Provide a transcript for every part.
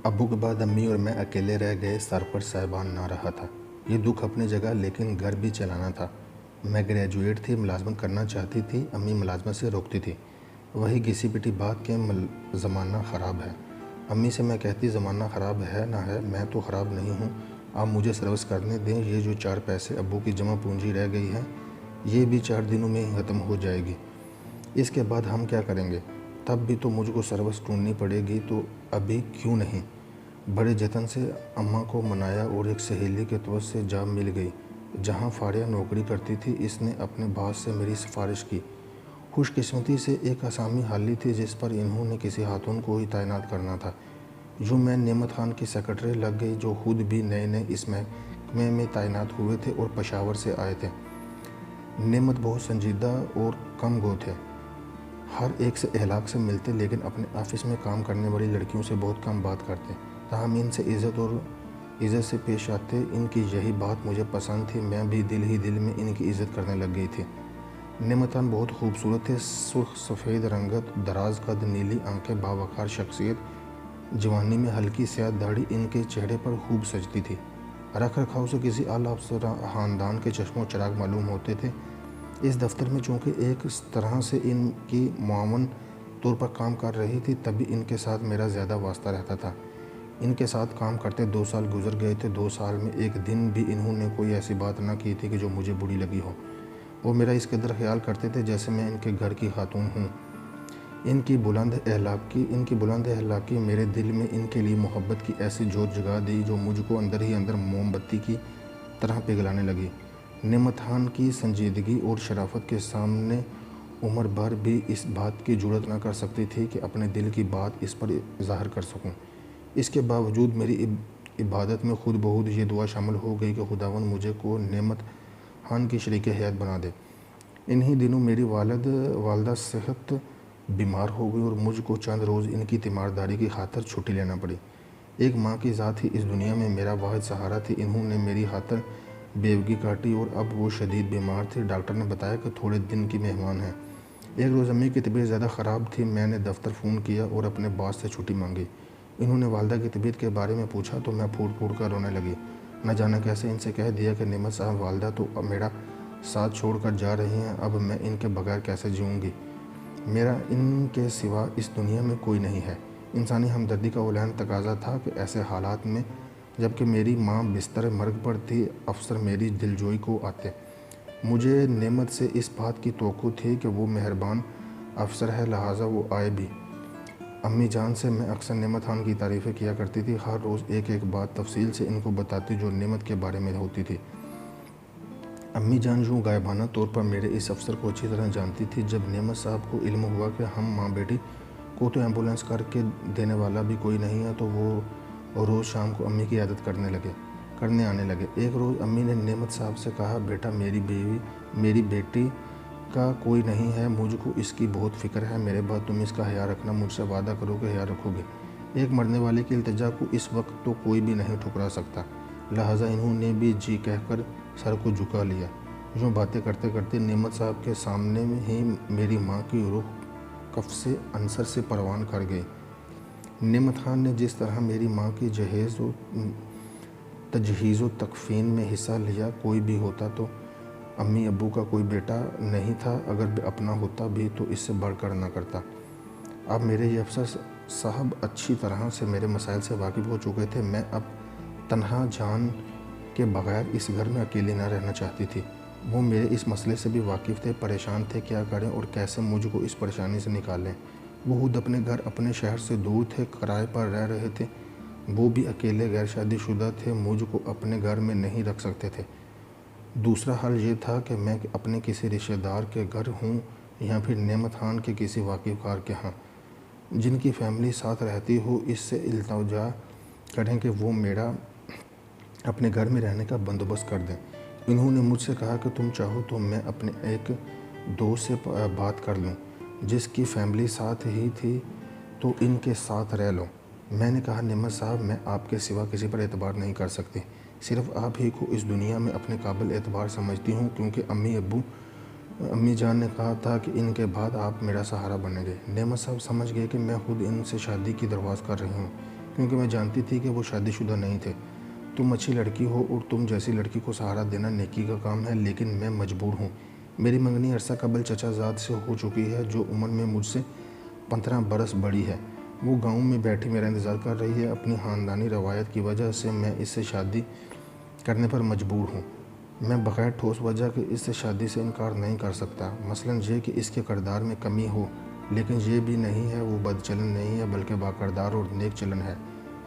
ابو کے بعد امی اور میں اکیلے رہ گئے، سر پر سایبان نہ رہا تھا۔ یہ دکھ اپنی جگہ، لیکن گھر بھی چلانا تھا۔ میں گریجویٹ تھی، ملازمت کرنا چاہتی تھی، امی ملازمت سے روکتی تھی۔ وہی گھسی پٹی بات کہ زمانہ خراب ہے۔ امی سے میں کہتی زمانہ خراب ہے نہ ہے، میں تو خراب نہیں ہوں، آپ مجھے سروس کرنے دیں، یہ جو 4 پیسے ابو کی جمع پونجی رہ گئی ہے یہ بھی 4 دنوں میں ہی ختم ہو جائے گی، اس کے بعد ہم کیا کریں گے؟ تب بھی تو مجھ کو سروس ڈھونڈنی پڑے گی، تو ابھی کیوں نہیں؟ بڑے جتن سے اماں کو منایا اور ایک سہیلی کے توسط سے جاب مل گئی جہاں فاریہ نوکری کرتی تھی۔ اس نے اپنے باس سے میری سفارش کی۔ خوش قسمتی سے ایک اسامی خالی تھی جس پر انہوں نے کسی خاتون کو ہی تعینات کرنا تھا۔ یوں میں نعمت خان کی سیکرٹری لگ گئی، جو خود بھی نئے نئے اس محکمے میں تعینات ہوئے تھے اور پشاور سے آئے تھے۔ نعمت بہت سنجیدہ اور کم گو تھے، ہر ایک سے اخلاق سے ملتے، لیکن اپنے آفس میں کام کرنے والی لڑکیوں سے بہت کم بات کرتے، تاہم ان سے عزت سے پیش آتے۔ ان کی یہی بات مجھے پسند تھی، میں بھی دل ہی دل میں ان کی عزت کرنے لگ گئی تھی۔ نعمت خان بہت خوبصورت تھے، سرخ سفید رنگت، دراز قد، نیلی آنکھیں، باوقار شخصیت، جوانی میں ہلکی سیاہ داڑھی ان کے چہرے پر خوب سجتی تھی۔ رکھ رکھاؤ سے کسی اعلیٰ افسر خاندان کے چشم و چراغ معلوم ہوتے تھے۔ اس دفتر میں چونکہ ایک طرح سے ان کی معاون طور پر کام کر رہی تھی، تب بھی ان کے ساتھ میرا زیادہ واسطہ رہتا تھا۔ ان کے ساتھ کام کرتے 2 سال گزر گئے تھے۔ 2 سال میں ایک دن بھی انہوں نے کوئی ایسی بات نہ کی تھی کہ جو مجھے بری لگی ہو۔ وہ میرا اس قدر خیال کرتے تھے جیسے میں ان کے گھر کی خاتون ہوں۔ ان کی بلند اخلاقی میرے دل میں ان کے لیے محبت کی ایسی جوت جگا دی جو مجھ کو اندر ہی اندر موم بتی کی طرح پگھلانے لگی۔ نعمت خان کی سنجیدگی اور شرافت کے سامنے عمر بھر بھی اس بات کی جرأت نہ کر سکتی تھی کہ اپنے دل کی بات اس پر ظاہر کر سکوں۔ اس کے باوجود میری عبادت میں خود بخود یہ دعا شامل ہو گئی کہ خداوند مجھے کو نعمت خان کی شریک حیات بنا دے۔ انہی دنوں میری والدہ صحت بیمار ہو گئی اور مجھ کو چند روز ان کی تیمارداری کی خاطر چھٹی لینا پڑی۔ ایک ماں کی ذات ہی اس دنیا میں میرا واحد سہارا تھی۔ انہوں نے میری خاطر بیوگی کاٹی اور اب وہ شدید بیمار تھی۔ ڈاکٹر نے بتایا کہ تھوڑے دن کی مہمان ہیں۔ ایک روز امی کی طبیعت زیادہ خراب تھی، میں نے دفتر فون کیا اور اپنے باس سے چھٹی مانگی۔ انہوں نے والدہ کی طبیعت کے بارے میں پوچھا تو میں پھوٹ پھوٹ کر رونے لگی۔ نہ جانا کیسے ان سے کہہ دیا کہ نعمت صاحب، والدہ تو میرا ساتھ چھوڑ کر جا رہی ہیں، اب میں ان کے بغیر کیسے جیوں گی؟ میرا ان کے سوا اس دنیا میں کوئی نہیں ہے۔ انسانی ہمدردی کا اولین تقاضا تھا کہ ایسے حالات میں جبکہ میری ماں بستر مرگ پر تھی، افسر میری دلجوئی کو آتے۔ مجھے نعمت سے اس بات کی توقع تھی کہ وہ مہربان افسر ہے، لہٰذا وہ آئے بھی۔ امی جان سے میں اکثر نعمت خان کی تعریفیں کیا کرتی تھی، ہر روز ایک ایک بات تفصیل سے ان کو بتاتی جو نعمت کے بارے میں ہوتی تھی۔ امی جان یوں غائبانہ طور پر میرے اس افسر کو اچھی طرح جانتی تھی۔ جب نعمت صاحب کو علم ہوا کہ ہم ماں بیٹی کو تو ایمبولینس کر کے دینے والا بھی کوئی نہیں ہے، تو وہ روز شام کو امی کی عیادت کرنے آنے لگے۔ ایک روز امی نے نعمت صاحب سے کہا، بیٹا میری بیٹی کا کوئی نہیں ہے، مجھ کو اس کی بہت فکر ہے، میرے بعد تم اس کا خیال رکھنا، مجھ سے وعدہ کرو کہ خیال رکھو گے۔ ایک مرنے والے کی التجا کو اس وقت تو کوئی بھی نہیں ٹھکرا سکتا، لہٰذا انہوں نے بھی جی کہہ کر سر کو جھکا لیا۔ یوں باتیں کرتے کرتے نعمت صاحب کے سامنے ہی میری ماں کی روح قفس عنصر سے پروان کر گئی۔ نعمت خان نے جس طرح میری ماں کی تجہیز و تکفین میں حصہ لیا، کوئی بھی ہوتا تو امی ابو کا کوئی بیٹا نہیں تھا، اگر اپنا ہوتا بھی تو اس سے بڑھ کر نہ کرتا۔ اب میرے یہ افسر صاحب اچھی طرح سے میرے مسائل سے واقف ہو چکے تھے۔ میں اب تنہا جان کے بغیر اس گھر میں اکیلی نہ رہنا چاہتی تھی۔ وہ میرے اس مسئلے سے بھی واقف تھے، پریشان تھے کیا کریں اور کیسے مجھ کو اس پریشانی سے نکالیں۔ وہ خود اپنے گھر اپنے شہر سے دور تھے، کرائے پر رہ رہے تھے، وہ بھی اکیلے غیر شادی شدہ تھے، مجھ کو اپنے گھر میں نہیں رکھ سکتے تھے۔ دوسرا حل یہ تھا کہ میں اپنے کسی رشتہ دار کے گھر ہوں یا پھر نعمت خان کے کسی واقف کار کے ہاں، جن کی فیملی ساتھ رہتی ہو، اس سے التجا کریں کہ وہ میرا اپنے گھر میں رہنے کا بندوبست کر دیں۔ انہوں نے مجھ سے کہا کہ تم چاہو تو میں اپنے ایک دوست سے بات کر لوں جس کی فیملی ساتھ ہی تھی، تو ان کے ساتھ رہ لو۔ میں نے کہا، نعمت صاحب، میں آپ کے سوا کسی پر اعتبار نہیں کر سکتی، صرف آپ ہی کو اس دنیا میں اپنے قابل اعتبار سمجھتی ہوں، کیونکہ امی جان نے کہا تھا کہ ان کے بعد آپ میرا سہارا بنیں گے۔ نعمت صاحب سمجھ گئے کہ میں خود ان سے شادی کی درخواست کر رہی ہوں۔ کیونکہ میں جانتی تھی کہ وہ شادی شدہ نہیں تھے۔ تم اچھی لڑکی ہو اور تم جیسی لڑکی کو سہارا دینا نیکی کا کام ہے، لیکن میں مجبور ہوں۔ میری منگنی عرصہ قبل چچا زاد سے ہو چکی ہے، جو عمر میں مجھ سے 15 برس بڑی ہے۔ وہ گاؤں میں بیٹھی میرا انتظار کر رہی ہے۔ اپنی خاندانی روایت کی وجہ سے میں اس سے شادی کرنے پر مجبور ہوں۔ میں بغیر ٹھوس وجہ کے اس سے شادی سے انکار نہیں کر سکتا، مثلاً یہ کہ اس کے کردار میں کمی ہو، لیکن یہ بھی نہیں ہے وہ بد چلن نہیں ہے بلکہ باکردار اور نیک چلن ہے۔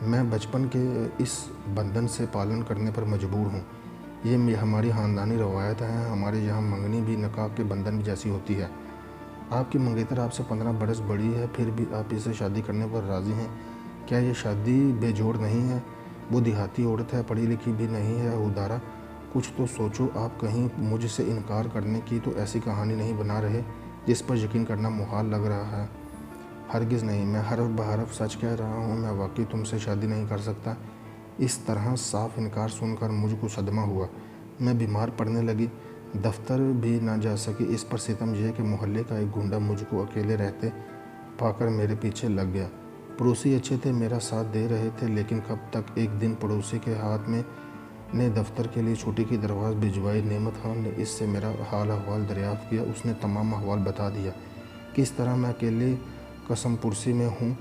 میں بچپن کے اس بندھن سے پالن کرنے پر مجبور ہوں۔ یہ ہماری خاندانی روایت ہے۔ ہمارے یہاں منگنی بھی نکاح کے بندھن جیسی ہوتی ہے۔ آپ کی منگیتر آپ سے 15 برس بڑی ہے، پھر بھی آپ اسے شادی کرنے پر راضی ہیں۔ کیا یہ شادی بے جوڑ نہیں ہے؟ وہ دیہاتی عورت ہے، پڑھی لکھی بھی نہیں ہے، ہودارا۔ کچھ تو سوچو، آپ کہیں مجھ سے انکار کرنے کی تو ایسی کہانی نہیں بنا رہے جس پر یقین کرنا محال لگ رہا ہے؟ ہرگز نہیں، میں حرف بحرف سچ کہہ رہا ہوں، میں واقعی تم سے شادی نہیں کر سکتا۔ اس طرح صاف انکار سن کر مجھ کو صدمہ ہوا۔ میں بیمار پڑنے لگی، دفتر بھی نہ جا سکی۔ اس پر ستم یہ کہ محلے کا ایک گنڈا مجھ کو اکیلے رہتے پا کر میرے پیچھے لگ گیا۔ پڑوسی اچھے تھے، میرا ساتھ دے رہے تھے، لیکن کب تک؟ ایک دن پڑوسی کے ہاتھ میں نے دفتر کے لیے چھٹی کی درخواست بھجوائی۔ نعمت خان نے اس سے میرا حال احوال دریافت کیا۔ اس نے تمام احوال بتا دیا، کس طرح میں اکیلے قسم پرسی میں ہوں،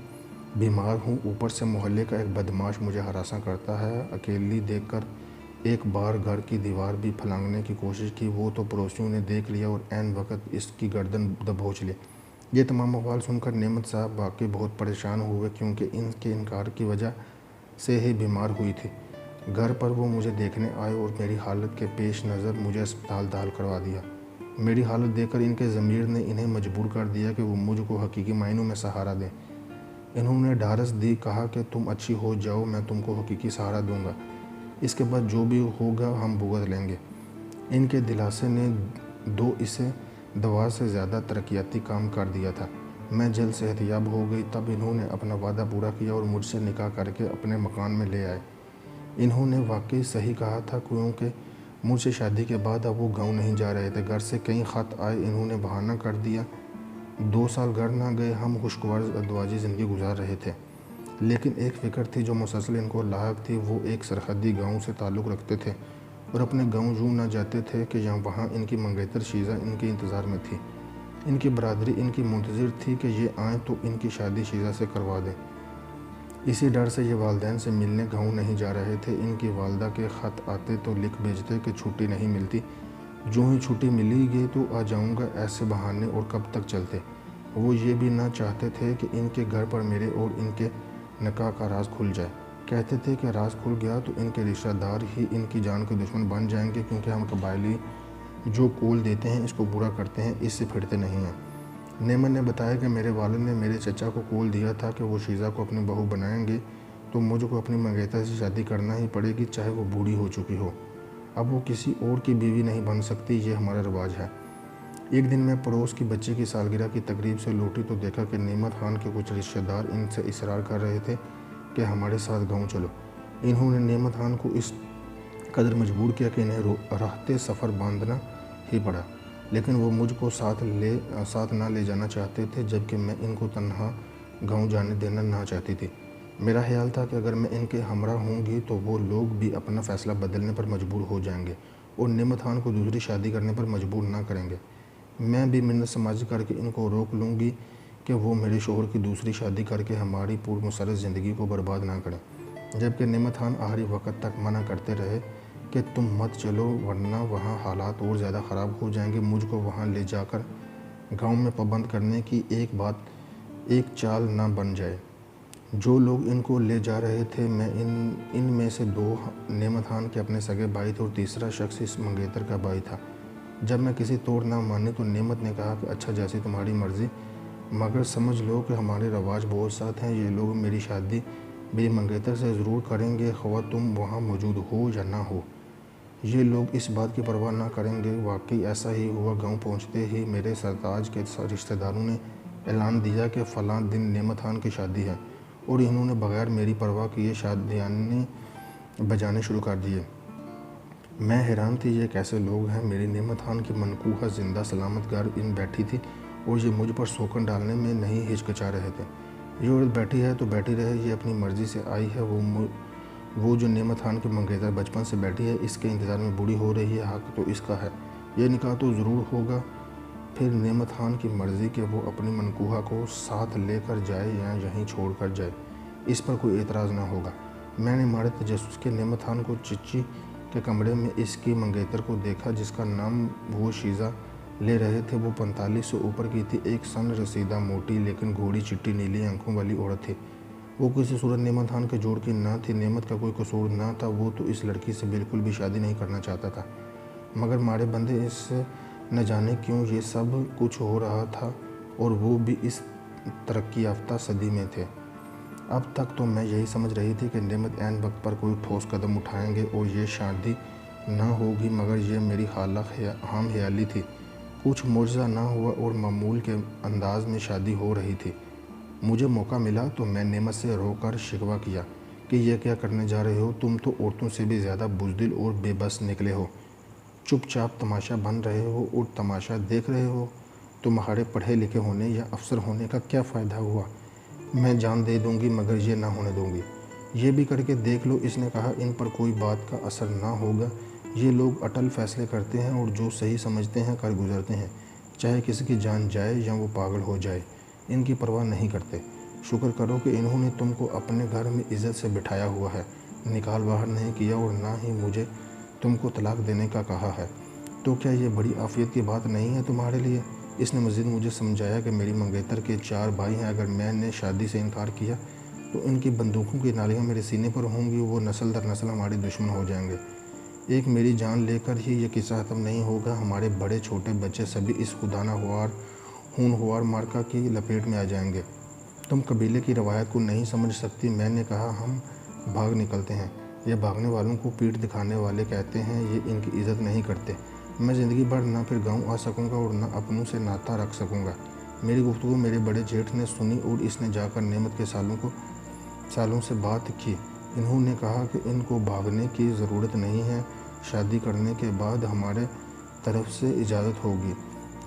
بیمار ہوں، اوپر سے محلے کا ایک بدماش مجھے ہراساں کرتا ہے۔ اکیلی دیکھ کر ایک بار گھر کی دیوار بھی پھلانگنے کی کوشش کی، وہ تو پڑوسیوں نے دیکھ لیا اور عین وقت اس کی گردن دبوچ لی۔ یہ تمام احوال سن کر نعمت صاحب واقعی بہت پریشان ہوئے، کیونکہ ان کے انکار کی وجہ سے ہی بیمار ہوئی تھی۔ گھر پر وہ مجھے دیکھنے آئے اور میری حالت کے پیش نظر مجھے اسپتال داخل کروا دیا۔ میری حالت دیکھ کر ان کے ضمیر نے انہیں مجبور کر دیا کہ وہ مجھ کو حقیقی معنوں میں سہارا دیں۔ انہوں نے ڈھارس دی، کہا کہ تم اچھی ہو جاؤ، میں تم کو حقیقی سہارا دوں گا، اس کے بعد جو بھی ہوگا ہم بھگت لیں گے۔ ان کے دلاسے نے اسے دوا سے زیادہ ترقیاتی کام کر دیا تھا۔ میں جلد صحت یاب ہو گئی۔ تب انہوں نے اپنا وعدہ پورا کیا اور مجھ سے نکاح کر کے اپنے مکان میں لے آئے۔ انہوں نے واقعی صحیح کہا تھا، کیونکہ مجھ سے شادی کے بعد اب وہ گاؤں نہیں جا رہے تھے۔ گھر سے کئی خط آئے، انہوں نے بہانہ کر دیا۔ 2 سال گھر نہ گئے، ہم خوشگوار ازدواجی زندگی گزار رہے تھے، لیکن ایک فکر تھی جو مسلسل ان کو لاحق تھی۔ وہ ایک سرحدی گاؤں سے تعلق رکھتے تھے اور اپنے گاؤں یوں نہ جاتے تھے کہ وہاں ان کی منگیتر شیزہ ان کے انتظار میں تھی۔ ان کی برادری ان کی منتظر تھی کہ یہ آئیں تو ان کی شادی شیزہ سے کروا دیں۔ اسی ڈر سے یہ والدین سے ملنے گاؤں نہیں جا رہے تھے۔ ان کی والدہ کے خط آتے تو لکھ بھیجتے کہ چھٹی نہیں ملتی، جو ہی چھٹی ملی گی تو آ جاؤں گا۔ ایسے بہانے اور کب تک چلتے؟ وہ یہ بھی نہ چاہتے تھے کہ ان کے گھر پر میرے اور ان کے نکاح کا راز کھل جائے۔ کہتے تھے کہ راز کھل گیا تو ان کے رشتہ دار ہی ان کی جان کے دشمن بن جائیں گے، کیونکہ ہم قبائلی جو کول دیتے ہیں اس کو برا کرتے ہیں، اس سے پھرتے نہیں ہیں۔ نعمت نے بتایا کہ میرے والد نے میرے چچا کو کول دیا تھا کہ وہ شیزہ کو اپنی بہو بنائیں گے تو مجھ کو اپنی منگیتر سے شادی کرنا ہی پڑے گی، چاہے وہ بوڑھی ہو چکی ہو۔ اب وہ کسی اور کی بیوی نہیں بن سکتی، یہ ہمارا رواج ہے۔ ایک دن میں پڑوس کی بچی کی سالگرہ کی تقریب سے لوٹی تو دیکھا کہ نعمت خان کے کچھ رشتہ دار ان سے اصرار کر رہے تھے کہ ہمارے ساتھ گاؤں چلو۔ انہوں نے نعمت خان کو اس قدر مجبور کیا کہ انہیں راہتے سفر باندھنا ہی پڑا، لیکن وہ مجھ کو ساتھ نہ لے جانا چاہتے تھے، جبکہ میں ان کو تنہا گاؤں جانے دینا نہ چاہتی تھی۔ میرا خیال تھا کہ اگر میں ان کے ہمراہ ہوں گی تو وہ لوگ بھی اپنا فیصلہ بدلنے پر مجبور ہو جائیں گے اور نعمت خان کو دوسری شادی کرنے پر مجبور نہ کریں گے۔ میں بھی منت سماجی کر کے ان کو روک لوں گی کہ وہ میرے شوہر کی دوسری شادی کر کے ہماری پرمسرت زندگی کو برباد نہ کریں، جبکہ نعمت خان آخری وقت تک منع کرتے رہے کہ تم مت چلو ورنہ وہاں حالات اور زیادہ خراب ہو جائیں گے۔ مجھ کو وہاں لے جا کر گاؤں میں پابند کرنے کی ایک چال نہ بن جائے۔ جو لوگ ان کو لے جا رہے تھے، میں ان میں سے 2 نعمت خان کے اپنے سگے بھائی تھے اور تیسرا شخص اس منگیتر کا بھائی تھا۔ جب میں کسی طور نہ مانی تو نعمت نے کہا کہ اچھا، جیسی تمہاری مرضی، مگر سمجھ لو کہ ہمارے رواج بہت سخت ہیں۔ یہ لوگ میری شادی میری منگیتر سے ضرور کریں گے، خواہ تم وہاں موجود ہو یا نہ ہو۔ یہ لوگ اس بات کی پرواہ نہ کریں گے۔ واقعی ایسا ہی ہوا۔ گاؤں پہنچتے ہی میرے سرتاج کے رشتہ داروں نے اعلان دیا کہ فلاں دن نعمت خان کی شادی ہے، اور انہوں نے بغیر میری پرواہ کیے شادیانے بجانے شروع کر دیے۔ میں حیران تھی، یہ کیسے لوگ ہیں؟ میری نعمت خان کی منقوہ زندہ سلامت گھر ان بیٹھی تھی اور یہ مجھ پر سوکن ڈالنے میں نہیں ہچکچا رہے تھے۔ یہ عورت بیٹھی ہے تو بیٹھی رہے، یہ اپنی مرضی سے آئی ہے، وہ جو نعمت خان کی منگیتر بچپن سے بیٹھی ہے، اس کے انتظار میں بوڑھی ہو رہی ہے، حق تو اس کا ہے، یہ نکاح تو ضرور ہوگا۔ پھر نعمت خان کی مرضی کہ وہ اپنی منکوحہ کو ساتھ لے کر جائے یا یہیں چھوڑ کر جائے، اس پر کوئی اعتراض نہ ہوگا۔ میں نے ماڑے تجسس کے نعمت خان کو چچی کے کمرے میں اس کی منگیتر کو دیکھا، جس کا نام وہ شیزہ لے رہے تھے۔ وہ 45 سے اوپر کی تھی، ایک سن رسیدہ، موٹی لیکن گھوڑی چٹی نیلی آنکھوں والی عورت تھی۔ وہ کسی صورت نعمت خان کے جوڑ کی نہ تھی، نعمت کا کوئی قصور نہ تھا، وہ تو اس لڑکی سے بالکل بھی شادی نہیں کرنا چاہتا تھا، مگر ماڑے بندے اس نہ جانے کیوں یہ سب کچھ ہو رہا تھا، اور وہ بھی اس ترقی یافتہ صدی میں تھے۔ اب تک تو میں یہی سمجھ رہی تھی کہ نعمت عین وقت پر کوئی ٹھوس قدم اٹھائیں گے اور یہ شادی نہ ہوگی، مگر یہ میری خالہ ہم خیالی تھی۔ کچھ معجزہ نہ ہوا اور معمول کے انداز میں شادی ہو رہی تھی۔ مجھے موقع ملا تو میں نعمت سے رو کر شکوہ کیا کہ یہ کیا کرنے جا رہے ہو، تم تو عورتوں سے بھی زیادہ بزدل اور بے بس نکلے ہو، چپ چاپ تماشا بن رہے ہو اور تماشا دیکھ رہے ہو، تمہارے پڑھے لکھے ہونے یا افسر ہونے کا کیا فائدہ ہوا؟ میں جان دے دوں گی مگر یہ نہ ہونے دوں گی۔ یہ بھی کر کے دیکھ لو، اس نے کہا، ان پر کوئی بات کا اثر نہ ہوگا۔ یہ لوگ اٹل فیصلے کرتے ہیں اور جو صحیح سمجھتے ہیں کر گزرتے ہیں، چاہے کسی کی جان جائے یا وہ پاگل ہو جائے، ان کی پرواہ نہیں کرتے۔ شکر کرو کہ انہوں نے تم کو اپنے گھر میں عزت سے بٹھایا ہوا ہے، نکال باہر نہیں کیا اور نہ ہی مجھے تم کو طلاق دینے کا کہا ہے، تو کیا یہ بڑی عافیت کی بات نہیں ہے تمہارے لیے؟ اس نے مزید مجھے سمجھایا کہ میری منگیتر کے 4 بھائی ہیں، اگر میں نے شادی سے انکار کیا تو ان کی بندوقوں کی نالیاں میرے سینے پر ہوں گی، وہ نسل در نسل ہمارے دشمن ہو جائیں گے۔ ایک میری جان لے کر ہی یہ قصہ ختم نہیں ہوگا، ہمارے بڑے چھوٹے بچے سبھی اس خودانہ ہونہوار مارکا کی لپیٹ میں آ جائیں گے۔ تم قبیلے کی روایت کو نہیں سمجھ سکتی، میں نے کہا، ہم بھاگ نکلتے ہیں۔ یہ بھاگنے والوں کو پیٹھ دکھانے والے کہتے ہیں، یہ ان کی عزت نہیں کرتے۔ میں زندگی بھر نہ پھر گاؤں آ سکوں گا اور نہ اپنوں سے ناطہ رکھ سکوں گا۔ میری گفتگو میرے بڑے جیٹھ نے سنی اور اس نے جا کر نعمت کے سالوں سے بات کی۔ انہوں نے کہا کہ ان کو بھاگنے کی ضرورت نہیں ہے، شادی کرنے کے بعد ہمارے طرف سے اجازت ہوگی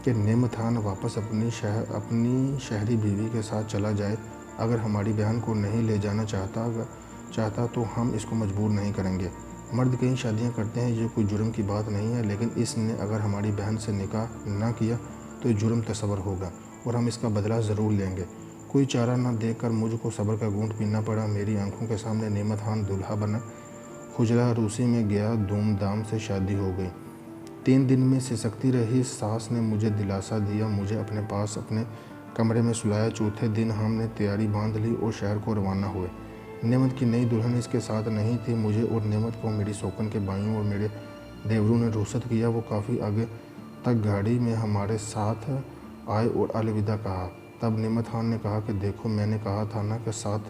کہ نعمت خان واپس اپنی شہری بیوی کے ساتھ چلا جائے۔ اگر ہماری بہن کو نہیں لے جانا چاہتا تو ہم اس کو مجبور نہیں کریں گے۔ مرد کئی شادیاں کرتے ہیں، یہ کوئی جرم کی بات نہیں ہے، لیکن اس نے اگر ہماری بہن سے نکاح نہ کیا تو جرم تصور ہوگا اور ہم اس کا بدلہ ضرور لیں گے۔ کوئی چارہ نہ دیکھ کر مجھ کو صبر کا گھونٹ پینا پڑا۔ میری آنکھوں کے سامنے نعمت خان دولہا بنا، حجرہ روسی میں گیا، دھوم دھام سے شادی ہو گئی۔ 3 دن میں سسکتی رہی، ساس نے مجھے دلاسا دیا، مجھے اپنے پاس اپنے کمرے میں سلایا۔ چوتھے دن ہم نے تیاری باندھ لی اور شہر کو روانہ ہوئے۔ نعمت کی نئی دلہن اس کے ساتھ نہیں تھی۔ مجھے اور نعمت کو میری سوکن کے بھائیوں اور میرے دیوروں نے رخصت کیا۔ وہ کافی آگے تک گاڑی میں ہمارے ساتھ آئے اور الوداع کہا۔ تب نعمت خان نے کہا کہ دیکھو، میں نے کہا تھا نا کہ ساتھ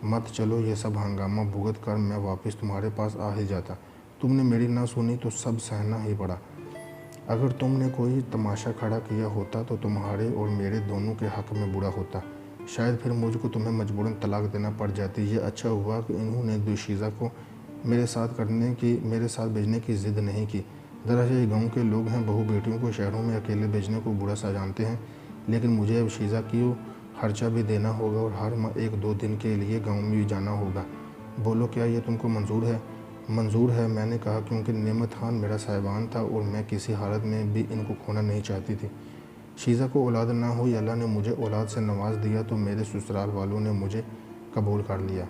مت چلو، یہ سب ہنگامہ بھگت کر میں واپس تمہارے پاس آ ہی جاتا۔ تم نے میری نہ سنی تو سب سہنا ہی پڑا۔ اگر تم نے کوئی تماشا کھڑا کیا ہوتا تو تمہارے اور میرے دونوں کے حق میں برا ہوتا، شاید پھر مجھ کو تمہیں مجبوراً طلاق دینا پڑ جاتی۔ یہ اچھا ہوا کہ انہوں نے دوشیزہ کو میرے ساتھ بھیجنے کی ضد نہیں کی۔ دراصل یہ گاؤں کے لوگ ہیں، بہو بیٹیوں کو شہروں میں اکیلے بھیجنے کو برا سا جانتے ہیں، لیکن مجھے اب شیزہ کی خرچہ بھی دینا ہوگا اور ہر ماہ 1-2 دن کے لیے گاؤں میں بھی جانا ہوگا۔ بولو، کیا یہ تم کو منظور ہے؟ منظور ہے، میں نے کہا، کیونکہ نعمت خان میرا صاحبان تھا اور میں کسی حالت میں بھی ان کو کھونا نہیں چاہتی تھی۔ شیزہ کو اولاد نہ ہوئی، اللہ نے مجھے اولاد سے نواز دیا تو میرے سسرال والوں نے مجھے قبول کر لیا۔